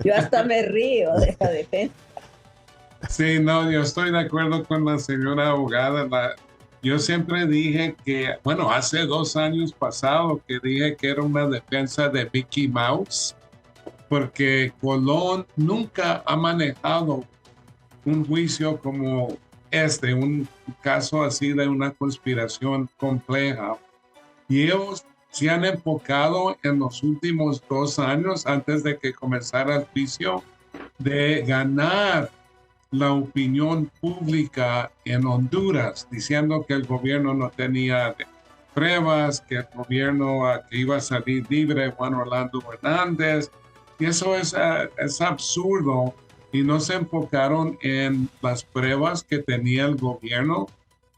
yo hasta me río de la defensa. sí, no, yo estoy de acuerdo con la señora abogada. Yo siempre dije que, bueno, hace 2 años pasado que dije que era una defensa de Mickey Mouse, porque Colón nunca ha manejado un juicio como un caso así de una conspiración compleja. Y ellos se han enfocado en los últimos 2 años, antes de que comenzara el juicio, de ganar la opinión pública en Honduras, diciendo que el gobierno no tenía pruebas, que el gobierno que iba a salir libre Juan Orlando Hernández. Y eso es absurdo, y no se enfocaron en las pruebas que tenía el gobierno,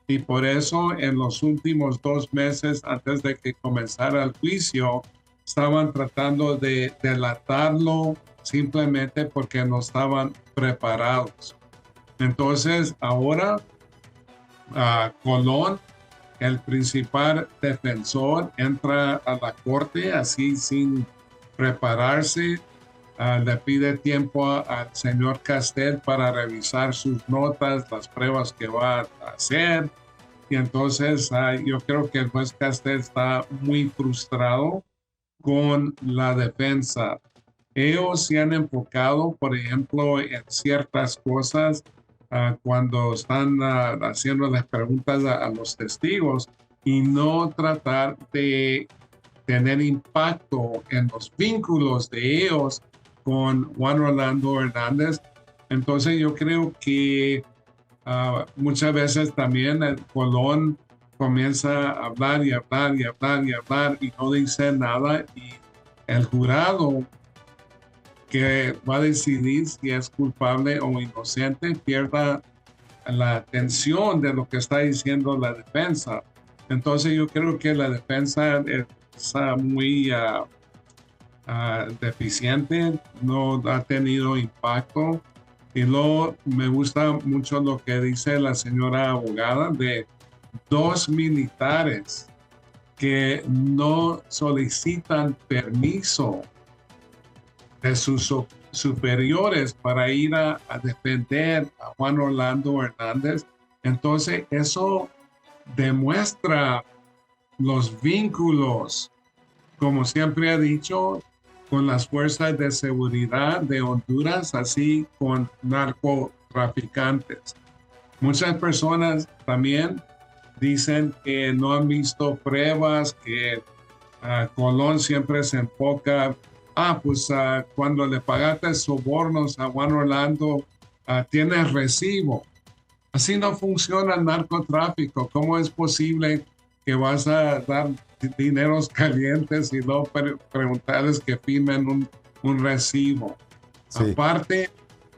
y por eso en los últimos 2 meses antes de que comenzara el juicio estaban tratando de delatarlo simplemente porque no estaban preparados. Entonces ahora Colón, el principal defensor, entra a la corte así sin prepararse. Le pide tiempo al señor Castel para revisar sus notas, las pruebas que va a hacer. Y entonces yo creo que el juez Castel está muy frustrado con la defensa. Ellos se han enfocado, por ejemplo, en ciertas cosas cuando están haciendo las preguntas a los testigos, y no tratar de tener impacto en los vínculos de ellos con Juan Orlando Hernández. Entonces yo creo que muchas veces también el Colón comienza a hablar y hablar y hablar y hablar y no dice nada, y el jurado que va a decidir si es culpable o inocente pierda la atención de lo que está diciendo la defensa. Entonces yo creo que la defensa es muy deficiente, no ha tenido impacto. Y luego me gusta mucho lo que dice la señora abogada de 2 militares que no solicitan permiso de sus superiores para ir a defender a Juan Orlando Hernández. Entonces eso demuestra los vínculos, como siempre he dicho, con las fuerzas de seguridad de Honduras, así con narcotraficantes. Muchas personas también dicen que no han visto pruebas, que Colón siempre se enfoca, cuando le pagaste sobornos a Juan Orlando, tienes recibo. Así no funciona el narcotráfico. ¿Cómo es posible que vas a dar dineros calientes y luego preguntarles que firmen un recibo? Sí. Aparte,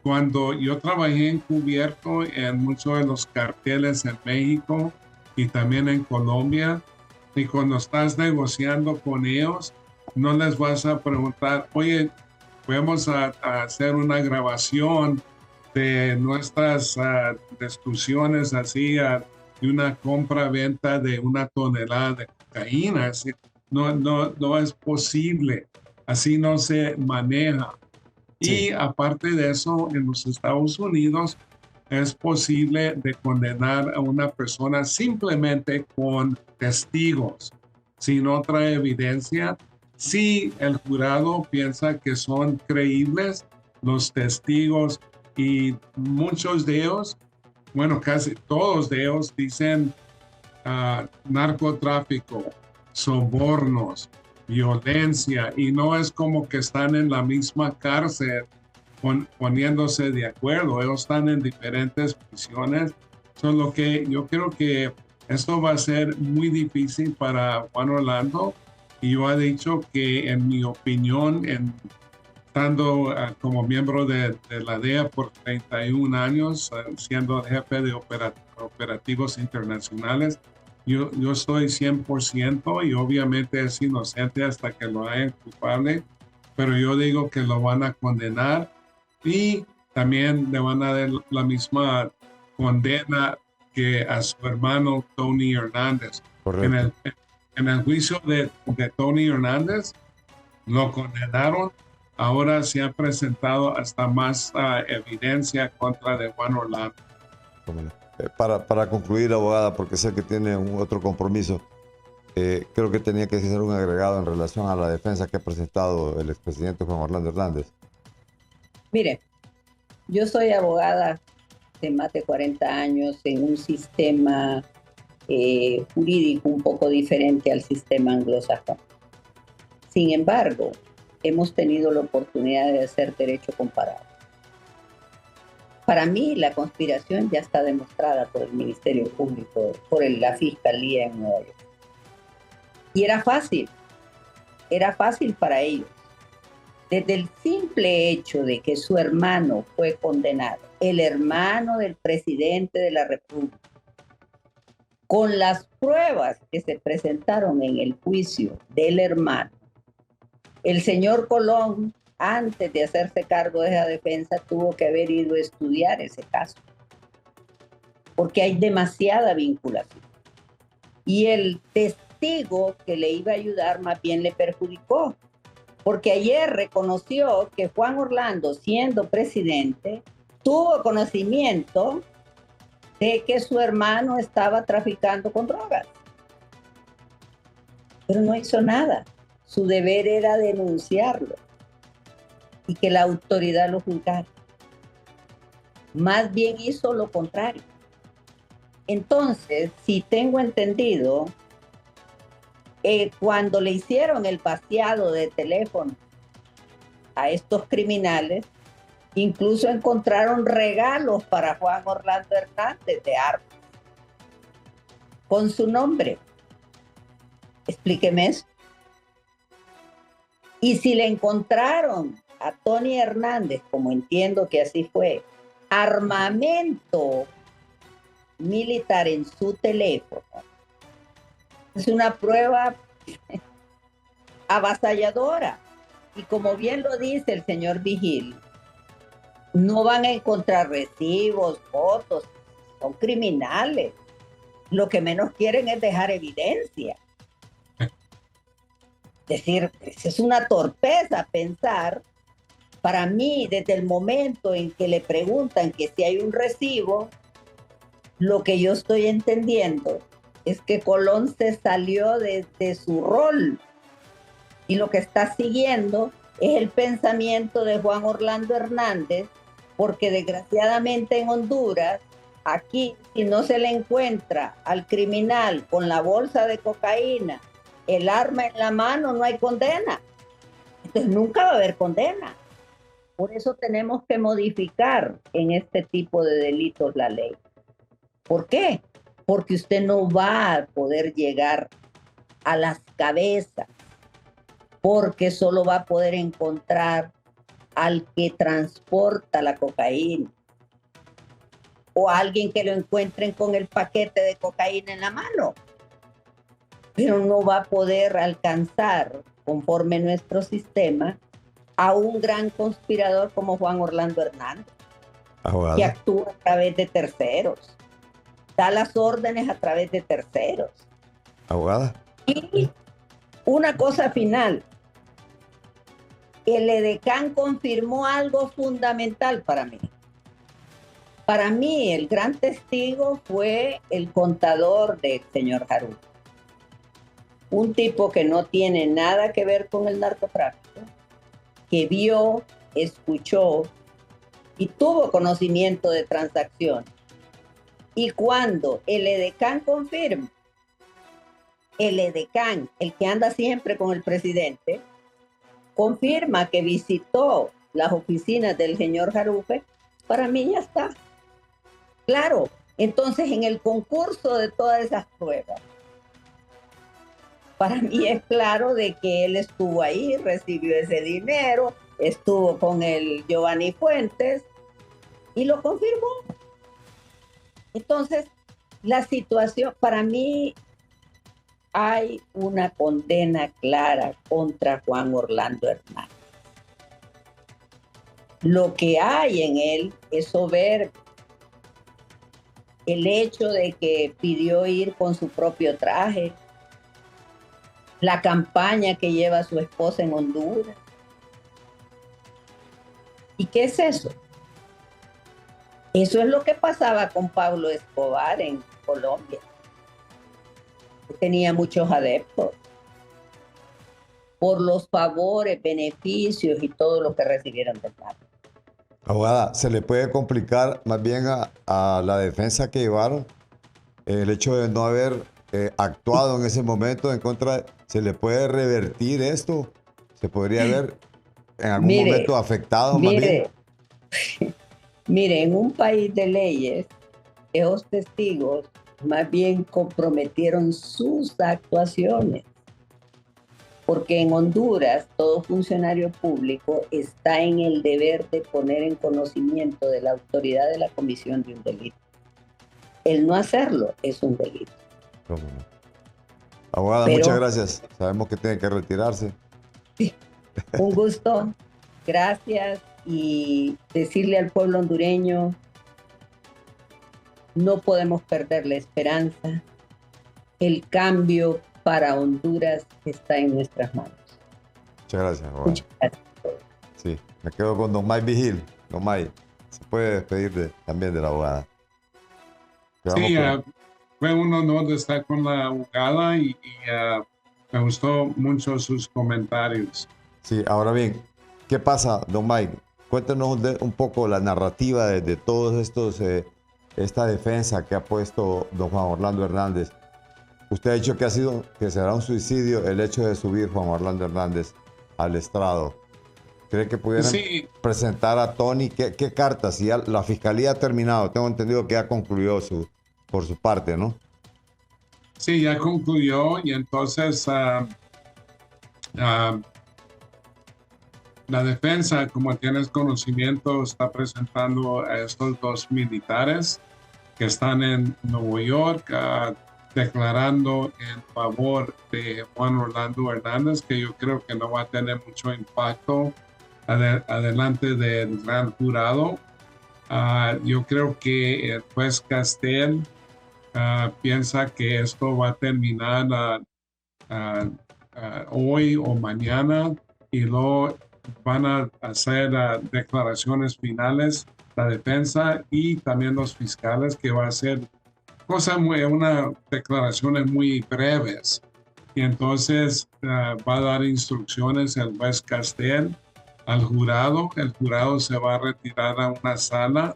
cuando yo trabajé encubierto en muchos de los carteles en México y también en Colombia, y cuando estás negociando con ellos, no les vas a preguntar, oye, vamos a hacer una grabación de nuestras discusiones así de una compra-venta de 1 tonelada de cocaína. Así, no es posible, así no se maneja. Sí. Y aparte de eso, en los Estados Unidos es posible de condenar a una persona simplemente con testigos, sin otra evidencia. Si el jurado piensa que son creíbles los testigos, y muchos de ellos, bueno, casi todos de ellos dicen narcotráfico, sobornos, violencia, y no es como que están en la misma cárcel poniéndose de acuerdo. Ellos están en diferentes prisiones. Solo que yo creo que esto va a ser muy difícil para Juan Orlando, y yo he dicho que en mi opinión estando como miembro de la DEA por 31 años, siendo jefe de operativos internacionales. Yo soy 100% y obviamente es inocente hasta que lo hayan culpable, pero yo digo que lo van a condenar y también le van a dar la misma condena que a su hermano Tony Hernández. Correcto. En el juicio de Tony Hernández lo condenaron. Ahora se ha presentado hasta más evidencia contra de Juan Orlando. Para concluir, abogada, porque sé que tiene un otro compromiso, creo que tenía que hacer un agregado en relación a la defensa que ha presentado el expresidente Juan Orlando Hernández. Mire, yo soy abogada de más de 40 años en un sistema jurídico un poco diferente al sistema anglosajón. Sin embargo, hemos tenido la oportunidad de hacer derecho comparado. Para mí, la conspiración ya está demostrada por el Ministerio Público, por la Fiscalía en Nueva York. Y era fácil para ellos. Desde el simple hecho de que su hermano fue condenado, el hermano del presidente de la República, con las pruebas que se presentaron en el juicio del hermano, el señor Colón, antes de hacerse cargo de esa defensa, tuvo que haber ido a estudiar ese caso, porque hay demasiada vinculación. Y el testigo que le iba a ayudar más bien le perjudicó, porque ayer reconoció que Juan Orlando, siendo presidente, tuvo conocimiento de que su hermano estaba traficando con drogas. Pero no hizo nada. Su deber era denunciarlo y que la autoridad lo juzgara. Más bien hizo lo contrario. Entonces, si tengo entendido, cuando le hicieron el vaciado de teléfono a estos criminales, incluso encontraron regalos para Juan Orlando Hernández de armas con su nombre. Explíqueme eso. Y si le encontraron a Tony Hernández, como entiendo que así fue, armamento militar en su teléfono, es una prueba avasalladora. Y como bien lo dice el señor Vigil, no van a encontrar recibos, fotos, son criminales. Lo que menos quieren es dejar evidencia. Es decir, es una torpeza pensar. Para mí, desde el momento en que le preguntan que si hay un recibo, lo que yo estoy entendiendo es que Colón se salió de su rol y lo que está siguiendo es el pensamiento de Juan Orlando Hernández, porque desgraciadamente en Honduras, aquí, si no se le encuentra al criminal con la bolsa de cocaína, el arma en la mano, no hay condena. Entonces nunca va a haber condena. Por eso tenemos que modificar en este tipo de delitos la ley. ¿Por qué? Porque usted no va a poder llegar a las cabezas, porque solo va a poder encontrar al que transporta la cocaína o a alguien que lo encuentren con el paquete de cocaína en la mano, pero no va a poder alcanzar, conforme nuestro sistema, a un gran conspirador como Juan Orlando Hernández, que actúa a través de terceros, da las órdenes a través de terceros. Abogada. Y una cosa final, el edecán confirmó algo fundamental para mí. Para mí, el gran testigo fue el contador del señor Jarú, un tipo que no tiene nada que ver con el narcotráfico, que vio, escuchó y tuvo conocimiento de transacciones. Y cuando el edecán confirma, el edecán, el que anda siempre con el presidente, confirma que visitó las oficinas del señor Jarufe, para mí ya está. Claro, entonces en el concurso de todas esas pruebas, para mí es claro de que él estuvo ahí, recibió ese dinero, estuvo con el Giovanni Fuentes y lo confirmó. Entonces, la situación, para mí, hay una condena clara contra Juan Orlando Hernández. Lo que hay en él es soberbia. El hecho de que pidió ir con su propio traje, la campaña que lleva su esposa en Honduras. ¿Y qué es eso? Eso es lo que pasaba con Pablo Escobar en Colombia. Tenía muchos adeptos por los favores, beneficios y todo lo que recibieron del narco. Abogada, ¿se le puede complicar más bien a la defensa que llevaron el hecho de no haber actuado en ese momento en contra? ¿Se le puede revertir esto? ¿Se podría ver en algún momento afectado más bien? Mire, en un país de leyes, esos testigos más bien comprometieron sus actuaciones. Porque en Honduras todo funcionario público está en el deber de poner en conocimiento de la autoridad de la comisión de un delito. El no hacerlo es un delito. ¿Cómo no? Abogada, muchas gracias. Sabemos que tiene que retirarse. Sí, un gusto. Gracias. Y decirle al pueblo hondureño, no podemos perder la esperanza. El cambio para Honduras está en nuestras manos. Muchas gracias, abogada. Muchas gracias. Sí, me quedo con don May Vigil. Don May, se puede despedir también de la abogada. Sí, fue un honor de estar con la abogada y me gustó mucho sus comentarios. Sí, ahora bien, ¿qué pasa, don Mike? Cuéntenos un poco la narrativa de todos estos, esta defensa que ha puesto don Juan Orlando Hernández. Usted ha dicho que será un suicidio el hecho de subir Juan Orlando Hernández al estrado. ¿Cree que pudieran presentar a Tony? ¿Qué cartas? Si ya la fiscalía ha terminado, tengo entendido que ya concluyó por su parte, ¿no? Sí, ya concluyó y entonces la defensa, como tienes conocimiento, está presentando a estos dos militares que están en Nueva York declarando en favor de Juan Orlando Hernández, que yo creo que no va a tener mucho impacto adelante del gran jurado. Yo creo que el juez Castel piensa que esto va a terminar hoy o mañana y luego van a hacer declaraciones finales la defensa y también los fiscales, que va a ser unas declaraciones muy breves. Y entonces va a dar instrucciones el juez Castel al jurado. El jurado se va a retirar a una sala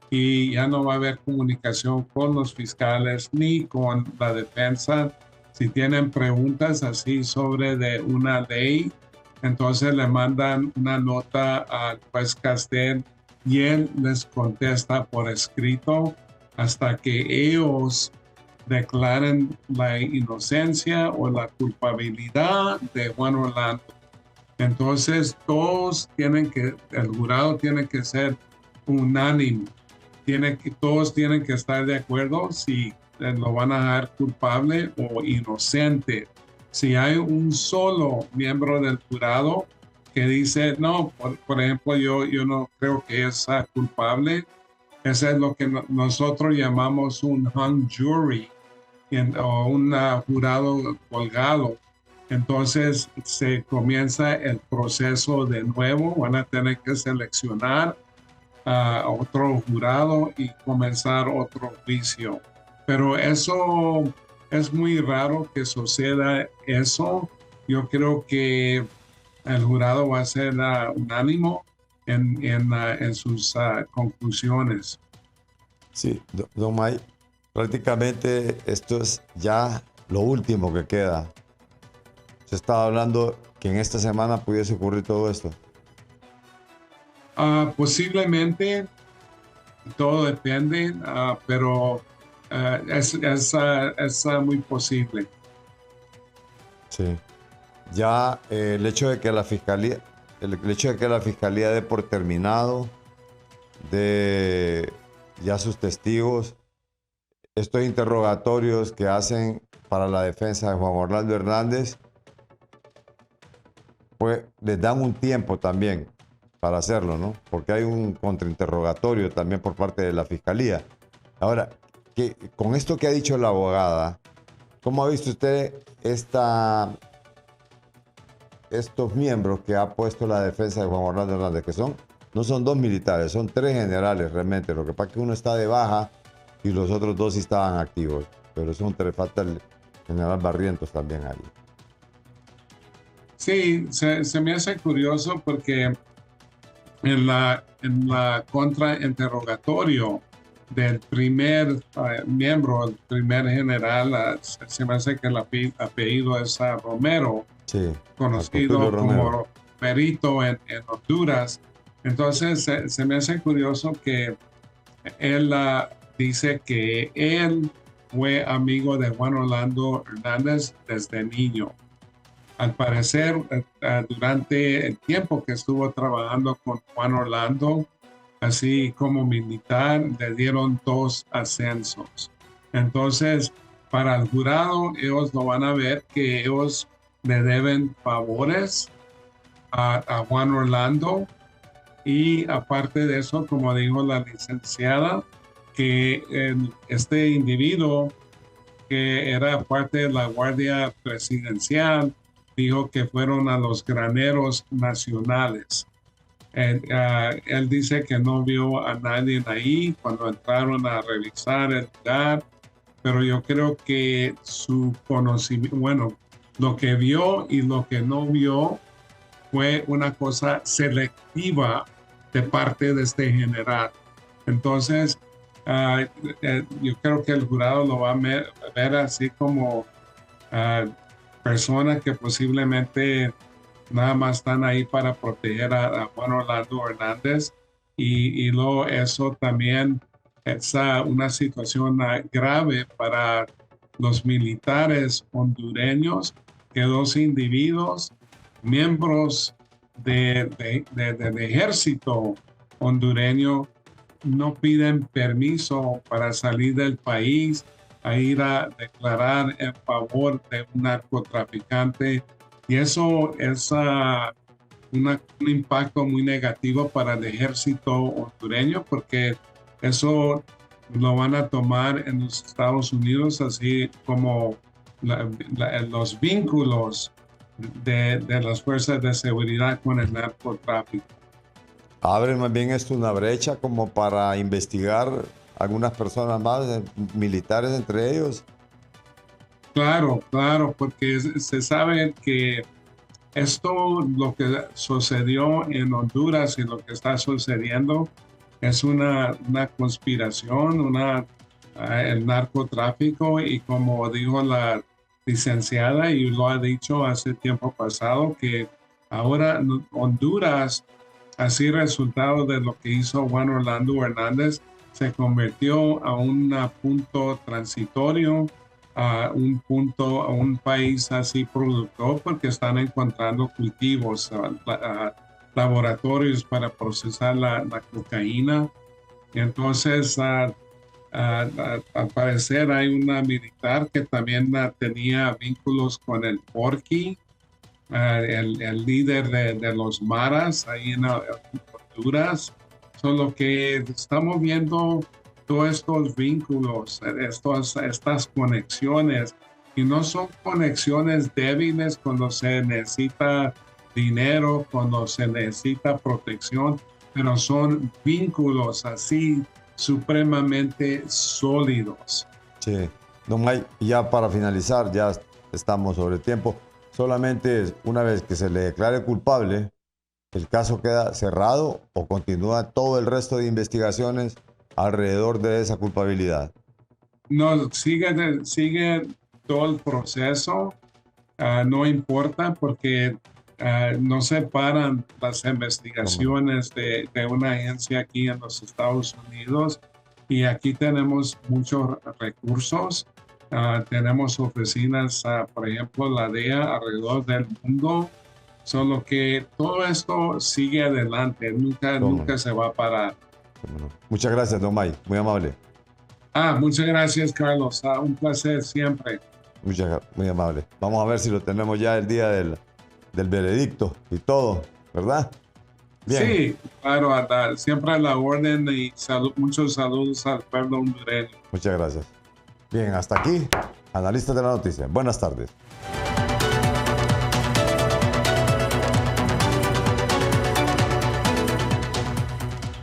y ya no va a haber comunicación con los fiscales ni con la defensa. Si tienen preguntas así sobre de una ley, entonces le mandan una nota al juez Castel y él les contesta por escrito hasta que ellos declaren la inocencia o la culpabilidad de Juan Orlando. Entonces el jurado tiene que ser unánime. Todos tienen que estar de acuerdo si lo van a dejar culpable o inocente. Si hay un solo miembro del jurado que dice, no, por ejemplo, yo no creo que es culpable, ese es lo que nosotros llamamos un hung jury o un jurado colgado. Entonces se comienza el proceso de nuevo, van a tener que seleccionar a otro jurado y comenzar otro juicio. Pero eso es muy raro que suceda eso. Yo creo que el jurado va a ser unánime en sus conclusiones. Sí, don May, prácticamente esto es ya lo último que queda. Se estaba hablando que en esta semana pudiese ocurrir todo esto. Posiblemente, todo depende, pero es muy posible. Sí. Ya el hecho de que la fiscalía, el hecho de que la fiscalía dé por terminado de ya sus testigos, estos interrogatorios que hacen para la defensa de Juan Orlando Hernández, pues les dan un tiempo también para hacerlo, ¿no? Porque hay un contrainterrogatorio también por parte de la fiscalía. Ahora, con esto que ha dicho la abogada, ¿cómo ha visto usted estos miembros que ha puesto la defensa de Juan Orlando Hernández, que no son 2 militares, son 3 generales realmente? Lo que pasa es que uno está de baja y los otros 2 sí estaban activos, pero son 3, falta el general Barrientos también ahí. Sí, se me hace curioso porque en la contrainterrogatorio del primer miembro, el primer general, se me hace que el apellido es Romero, sí, conocido como perito en Honduras. Entonces se me hace curioso que él dice que él fue amigo de Juan Orlando Hernández desde niño. Al parecer, durante el tiempo que estuvo trabajando con Juan Orlando, así como militar, le dieron 2 ascensos. Entonces, para el jurado, ellos lo van a ver que ellos le deben favores a Juan Orlando, y aparte de eso, como dijo la licenciada, que este individuo que era parte de la Guardia Presidencial dijo que fueron a los graneros nacionales. Él dice que no vio a nadie ahí cuando entraron a revisar el lugar, pero yo creo que su conocimiento, bueno, lo que vio y lo que no vio fue una cosa selectiva de parte de este general. Entonces, yo creo que el jurado lo va a ver así como personas que posiblemente nada más están ahí para proteger a Juan Orlando Hernández, y luego eso también es una situación grave para los militares hondureños, que 2 individuos, miembros del ejército hondureño, no piden permiso para salir del país a ir a declarar en favor de un narcotraficante, y eso es un impacto muy negativo para el ejército hondureño, porque eso lo van a tomar en los Estados Unidos así como los vínculos de las fuerzas de seguridad con el narcotráfico. Abre más bien esto una brecha como para investigar algunas personas más, militares entre ellos. Claro, porque se sabe que esto, lo que sucedió en Honduras y lo que está sucediendo, es una conspiración, el narcotráfico, y como dijo la licenciada y lo ha dicho hace tiempo pasado, que ahora Honduras, así resultado de lo que hizo Juan Orlando Hernández, se convirtió a un punto transitorio, a un país así productor, porque están encontrando cultivos, laboratorios para procesar la cocaína. Entonces, al parecer hay una militar que también tenía vínculos con el Porky, el líder de los maras ahí en Honduras. Solo que estamos viendo todos estos vínculos, estas conexiones, y no son conexiones débiles cuando se necesita dinero, cuando se necesita protección, pero son vínculos así supremamente sólidos. Sí, don Mike, ya para finalizar, ya estamos sobre el tiempo. Solamente una vez que se le declare culpable, ¿el caso queda cerrado o continúa todo el resto de investigaciones alrededor de esa culpabilidad? No, sigue todo el proceso, no importa, porque no se paran las investigaciones de una agencia aquí en los Estados Unidos, y aquí tenemos muchos recursos. Tenemos oficinas, por ejemplo, la DEA alrededor del mundo, Solo que todo esto sigue adelante, nunca se va a parar. Muchas gracias, don May, muy amable. Muchas gracias, Carlos. Un placer siempre. Muy amable. Vamos a ver si lo tenemos ya el día del veredicto y todo, ¿verdad? Bien. Sí, claro, siempre a la orden y muchos saludos al pueblo hondureño. Muchas gracias. Bien, hasta aquí, analistas de la noticia. Buenas tardes.